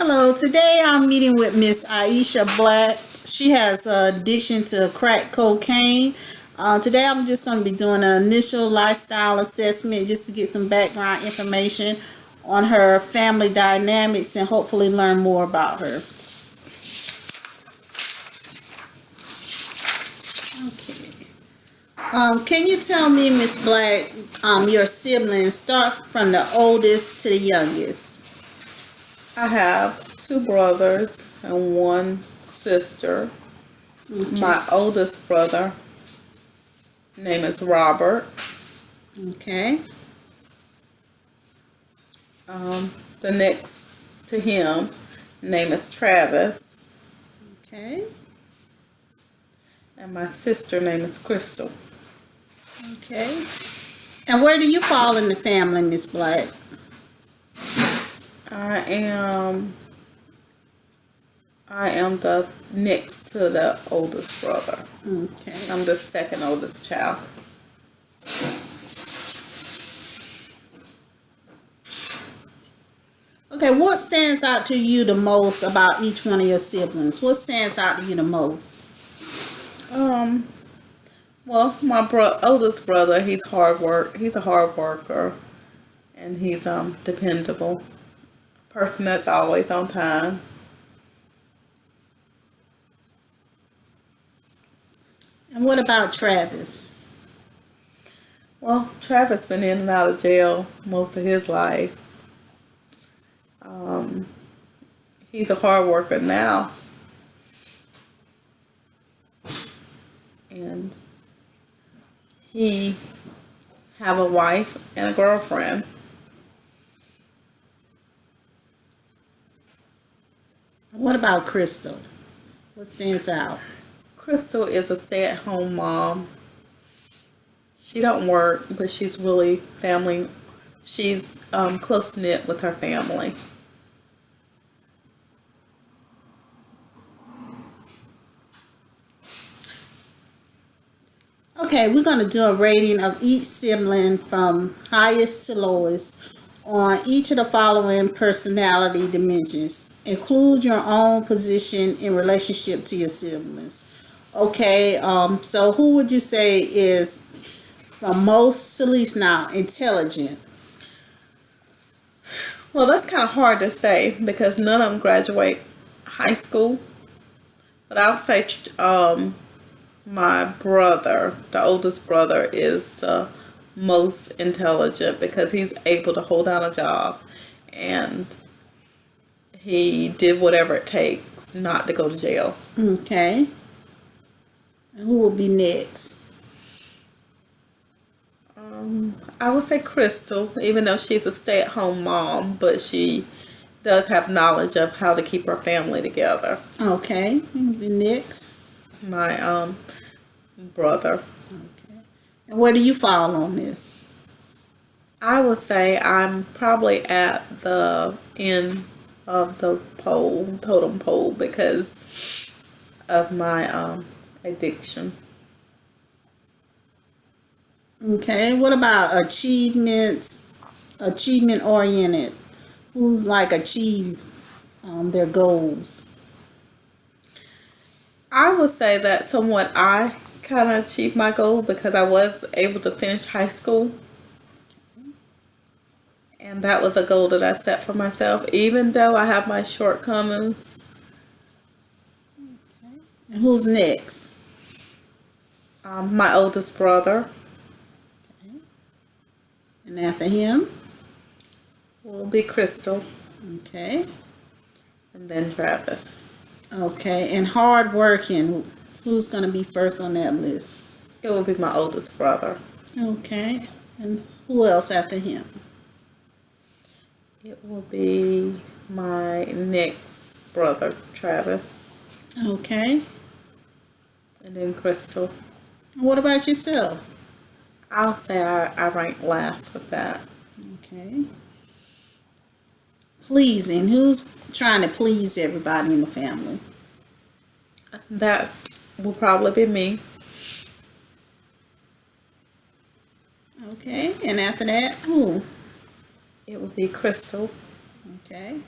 Hello, today I'm meeting with Miss Aisha Black. She has addiction to crack cocaine. Today I'm just going to be doing an initial lifestyle assessment just to get some background information on her family dynamics and hopefully learn more about her. Okay. Can you tell me, Miss Black, your siblings? Start from the oldest to the youngest. I have two brothers and one sister. Okay. My oldest brother name is Robert. Okay. The next to him name is Travis, Okay. and my sister name is Crystal. Okay. And where do you fall in the family, Miss Black? I am the next to the oldest brother. Okay. I'm the second oldest child. Okay, what stands out to you the most about each one of your siblings? What stands out to you the most? Well, my oldest brother, he's He's a hard worker, and he's dependable. Person that's always on time. And what about Travis? Well, Travis been in and out of jail most of his life. He's a hard worker now, and he have a wife and a girlfriend. What about Crystal? What stands out? Crystal is a stay-at-home mom. She don't work, but she's really family. She's close-knit with her family. Okay, we're going to do a rating of each sibling from highest to lowest on each of the following personality dimensions. Include your own position in relationship to your siblings. Okay, so who would you say is from most to least now intelligent? Well, that's kind of hard to say because none of them graduate high school. But I would say my brother, the oldest brother, is the most intelligent because he's able to hold down a job, and he did whatever it takes not to go to jail. Okay. And who will be next? I would say Crystal, even though she's a stay-at-home mom, but she does have knowledge of how to keep her family together. Okay. The next. My brother. Okay. And where do you fall on this? I would say I'm probably at the end of the totem pole, because of my addiction. Okay. What about achievement oriented? Who's like achieve their goals? I would say that somewhat I kind of achieved my goal because I was able to finish high school. And that was a goal that I set for myself, even though I have my shortcomings. And who's next? My oldest brother And after him? will be Crystal, Okay. and then Travis. Okay. And hard working. Who's going to be first on that list? It will be my oldest brother. Okay. And who else after him? It will be my next brother, Travis, Okay. and then Crystal. What about yourself? I'll say I rank last with that. Okay. Pleasing. Who's trying to please everybody in the family? That will probably be me. Okay. And after that, who? It would be Crystal. Okay.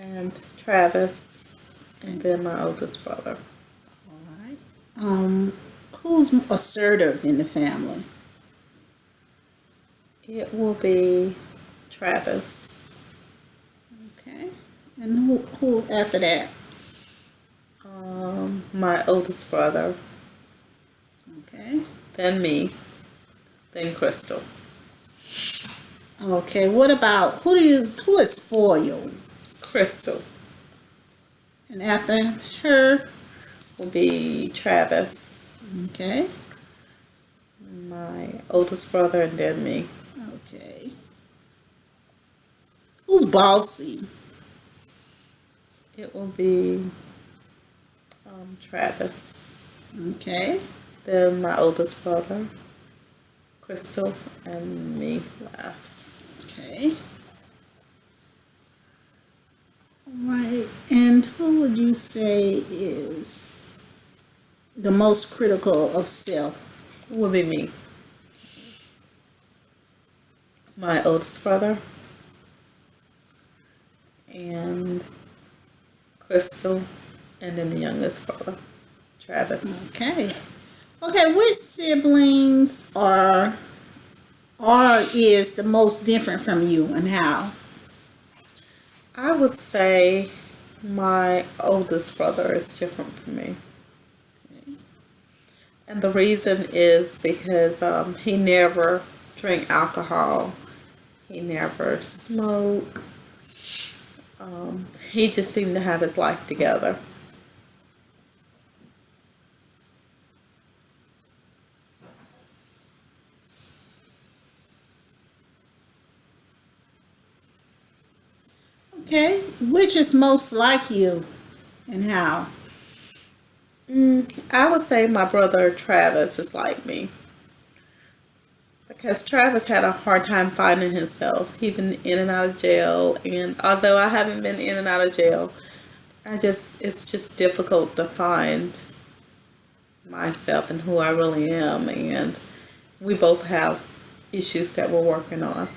and Travis, and then my oldest brother. All right. Who's assertive in the family? It will be Travis, Okay. And who after that? my oldest brother, Okay. then me, then Crystal. Okay. What about who is spoiled? Crystal And after her? will be Travis, Okay. my oldest brother, and then me. Okay. Who's bossy? It will be Travis, Okay. then my oldest brother, Crystal, and me last. Okay. All right. And who would you say is the most critical of self? Will be me, my oldest brother, and Crystal, and then the youngest brother, Travis. Okay. Okay, which siblings are or is the most different from you and how? I would say my oldest brother is different from me. And the reason is because he never drank alcohol. He never smoked. He just seemed to have his life together. Okay, which is most like you and how? I would say my brother Travis is like me. Because Travis had a hard time finding himself. He's been in and out of jail. And although I haven't been in and out of jail, it's just difficult to find myself and who I really am. And we both have issues that we're working on.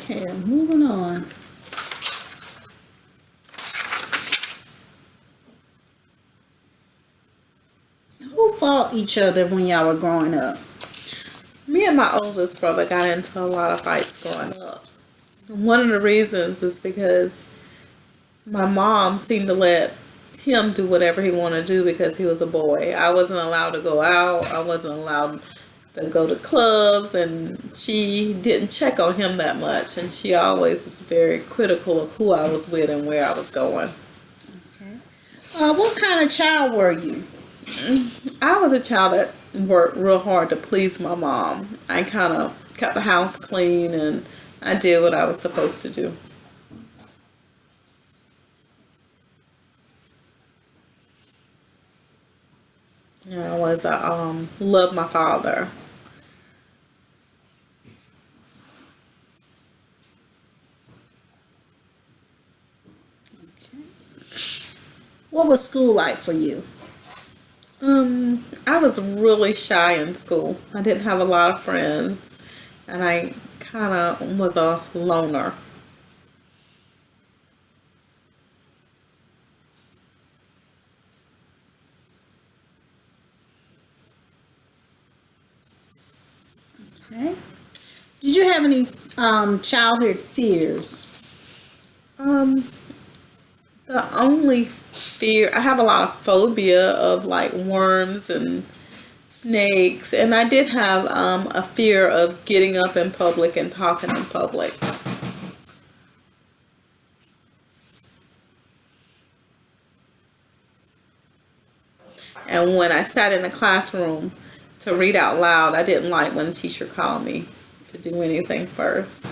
Okay, moving on. Who fought each other when y'all were growing up? Me and my oldest brother got into a lot of fights growing up. One of the reasons is because my mom seemed to let him do whatever he wanted to do because he was a boy. I wasn't allowed to go out. I wasn't allowed to go to clubs, and she didn't check on him that much. And she always was very critical of who I was with and where I was going. Okay. What kind of child were you? I was a child that worked real hard to please my mom. I kind of kept the house clean and I did what I was supposed to do. I was loved my father. Okay. What was school like for you? I was really shy in school. I didn't have a lot of friends, and I kind of was a loner. Okay. Did you have any childhood fears? The only fear, I have a lot of phobia of like worms and snakes, and I did have a fear of getting up in public and talking in public. And when I sat in a classroom to read out loud, I didn't like when the teacher called me to do anything first.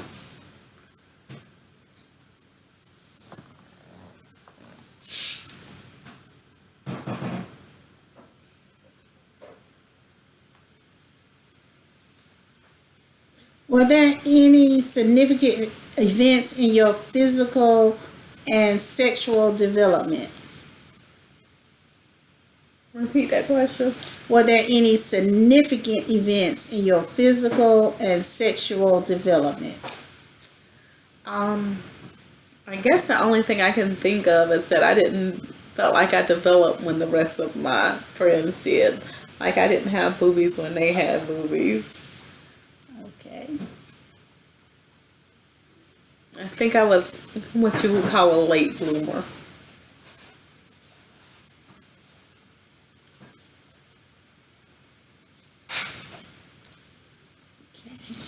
Were there any significant events in your physical and sexual development? Repeat that question. Were there any significant events in your physical and sexual development? I guess the only thing I can think of is that I didn't felt like I developed when the rest of my friends did. Like I didn't have boobies when they had boobies. Okay. I think I was what you would call a late bloomer.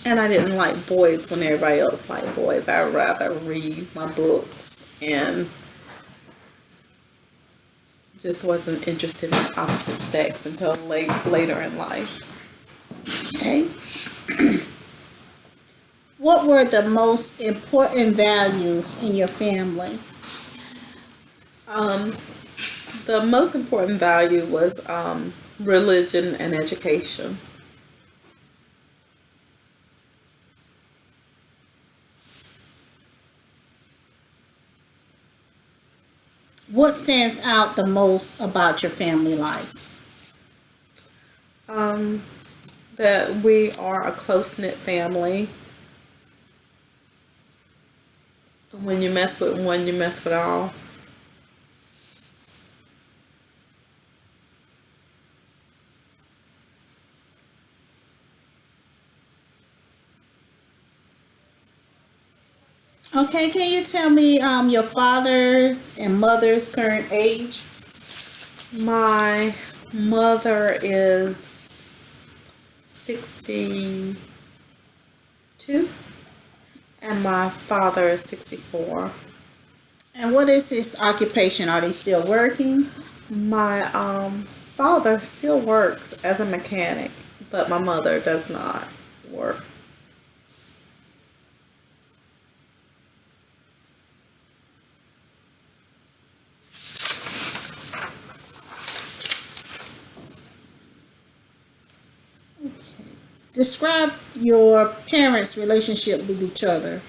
And I didn't like boys when everybody else liked boys. I'd rather read my books and just wasn't interested in opposite sex until later in life. Okay. What were the most important values in your family? The most important value was religion and education. What stands out the most about your family life? That we are a close-knit family. When you mess with one, you mess with all. Okay, can you tell me your father's and mother's current age? My mother is 62 and my father is 64. And what is his occupation? Are they still working? My father still works as a mechanic, but my mother does not work. Describe your parents' relationship with each other.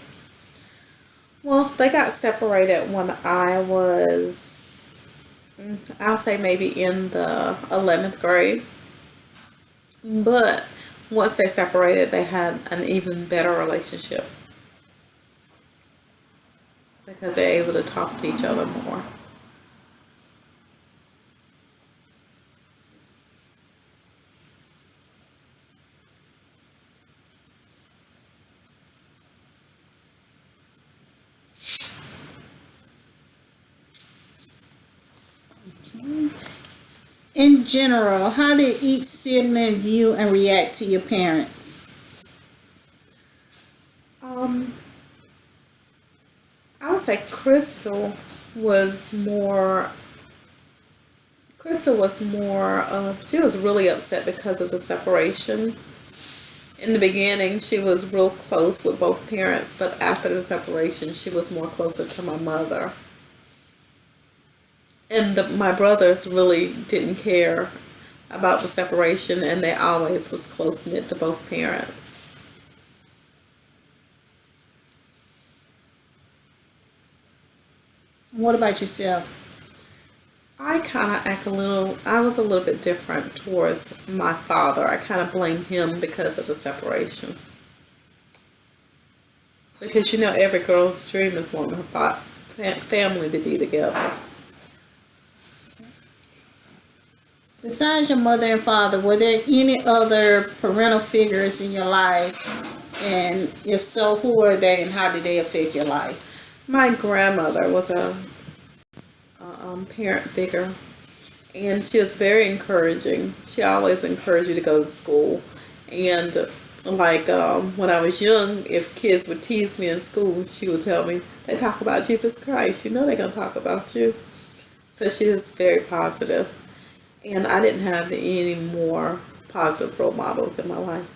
Well, they got separated when I was, I'll say maybe in the 11th grade. But once they separated, they had an even better relationship because they're able to talk to each other more. In general, how did each sibling view and react to your parents? I would say Crystal was more she was really upset because of the separation. In the beginning, she was real close with both parents, but after the separation, she was more closer to my mother. And my brothers really didn't care about the separation, and they always was close-knit to both parents. What about yourself? I was a little bit different towards my father. I kind of blame him because of the separation. Because every girl's dream is wanting her family to be together. Besides your mother and father, were there any other parental figures in your life? And if so, who were they and how did they affect your life? My grandmother was a parent figure, and she was very encouraging. She always encouraged you to go to school. And when I was young, if kids would tease me in school, she would tell me, they talk about Jesus Christ. They're going to talk about you. So she was very positive. And I didn't have any more positive role models in my life.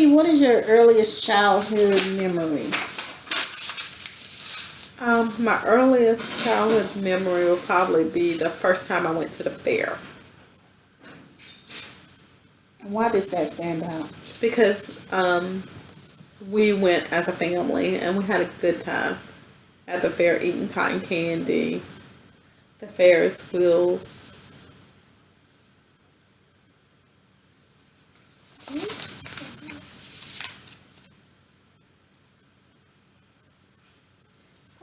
What is your earliest childhood memory? My earliest childhood memory will probably be the first time I went to the fair. Why does that stand out? Because we went as a family and we had a good time at the fair eating cotton candy, the Ferris wheels.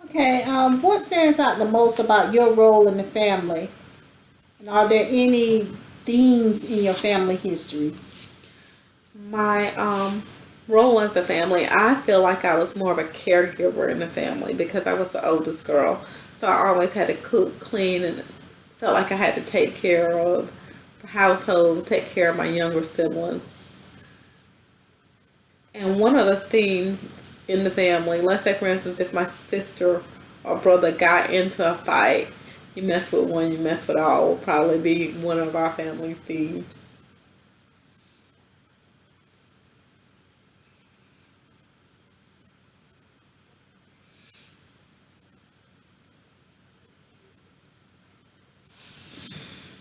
Okay, what stands out the most about your role in the family? And are there any themes in your family history? My role as a family, I feel like I was more of a caregiver in the family because I was the oldest girl. So I always had to cook, clean, and felt like I had to take care of the household, take care of my younger siblings. And one of the themes in the family, let's say for instance, if my sister or brother got into a fight, you mess with one, you mess with all, will probably be one of our family themes.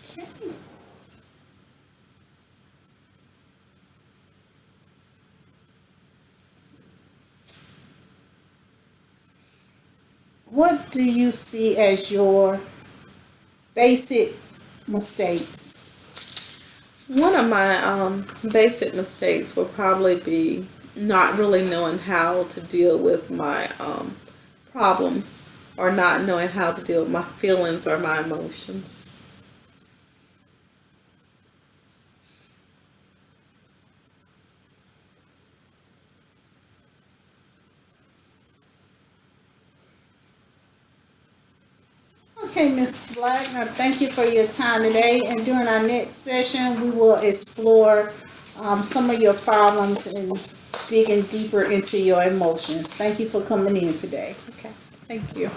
Okay. What do you see as your basic mistakes? One of my basic mistakes would probably be not really knowing how to deal with my problems or not knowing how to deal with my feelings or my emotions. Okay, Ms. Black, thank you for your time today. And during our next session, we will explore some of your problems and digging deeper into your emotions. Thank you for coming in today. Okay, thank you.